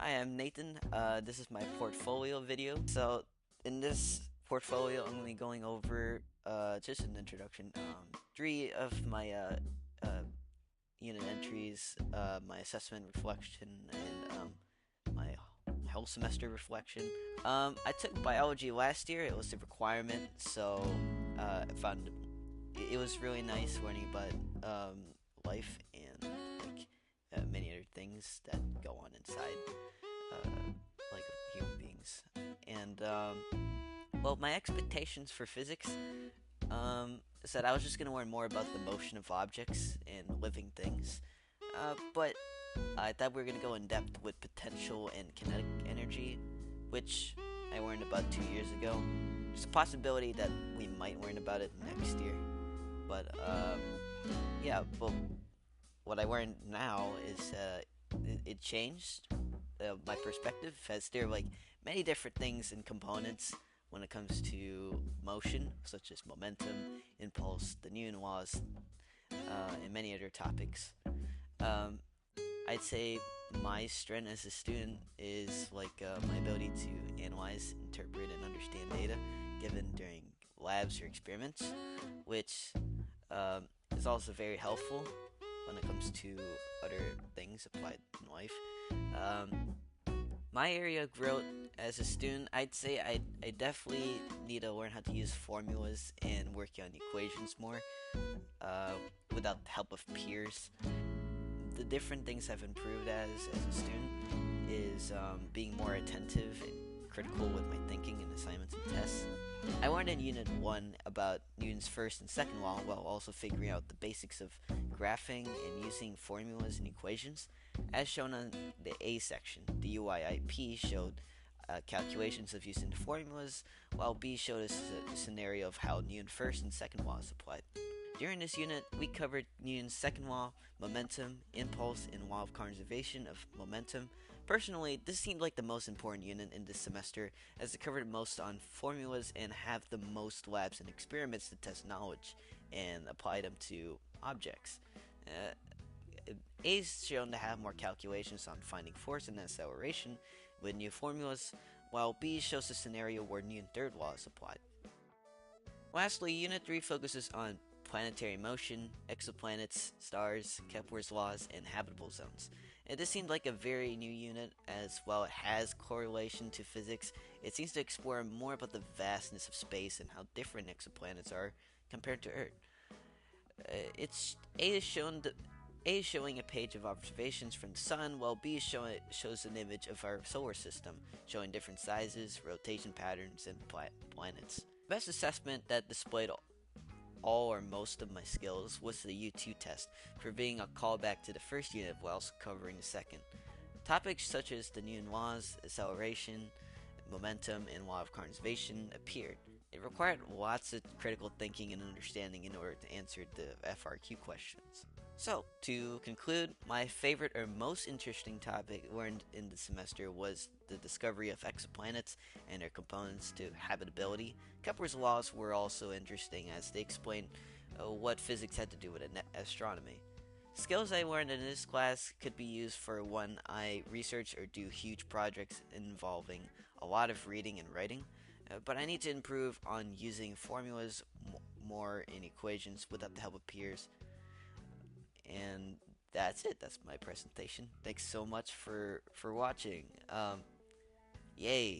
Hi, I'm Nathan. This is my portfolio video. So, in this portfolio, I'm going to be going over just an introduction. Three of my unit entries, my assessment reflection, and my whole semester reflection. I took biology last year. It was a requirement, so I found it was really nice learning about life and many other things that go on inside uh, like human beings. And well, my expectations for physics is that I was just gonna learn more about the motion of objects and living things. But I thought we were gonna go in depth with potential and kinetic energy, which I learned about 2 years ago. There's a possibility that we might learn about it next year. But yeah, but what I learned now is it changed my perspective, as there are like many different things and components when it comes to motion, such as momentum, impulse, the Newton laws, and many other topics. Um, I'd say my strength as a student is my ability to analyze, interpret, and understand data given during labs or experiments, which is also very helpful when it comes to other things applied in life. Um, my area of growth as a student, I'd say I definitely need to learn how to use formulas and working on equations more without the help of peers. The different things I've improved as a student is being more attentive and critical with my thinking in assignments and tests. I learned in Unit 1 about Newton's first and second law while also figuring out the basics of graphing and using formulas and equations. As shown on the A section, the UIIP showed calculations of using the formulas, while B showed us a scenario of how Newton's first and second laws applied. During this unit, we covered Newton's second law, momentum, impulse, and law of conservation of momentum. Personally, this seemed like the most important unit in this semester, as it covered most on formulas and have the most labs and experiments to test knowledge and apply them to objects. Uh, A is shown to have more calculations on finding force and acceleration with new formulas, while B shows a scenario where Newton's third law is applied. Lastly, Unit 3 focuses on planetary motion, exoplanets, stars, Kepler's laws, and habitable zones. And this seemed like a very new unit, as while it has correlation to physics, it seems to explore more about the vastness of space and how different exoplanets are compared to Earth. It's A is shown A is showing a page of observations from the sun, while B shows an image of our solar system, showing different sizes, rotation patterns, and planets. The best assessment that displayed all or most of my skills was the U2 test, for being a callback to the first unit while also covering the second. Topics such as the Newton laws, acceleration, momentum, and law of conservation appeared. It required lots of critical thinking and understanding in order to answer the FRQ questions. So, to conclude, my favorite or most interesting topic learned in the semester was the discovery of exoplanets and their components to habitability. Kepler's laws were also interesting as they explained what physics had to do with astronomy. Skills I learned in this class could be used for when I research or do huge projects involving a lot of reading and writing, but I need to improve on using formulas more in equations without the help of peers. And that's it. That's my presentation. Thanks so much for watching. Yay!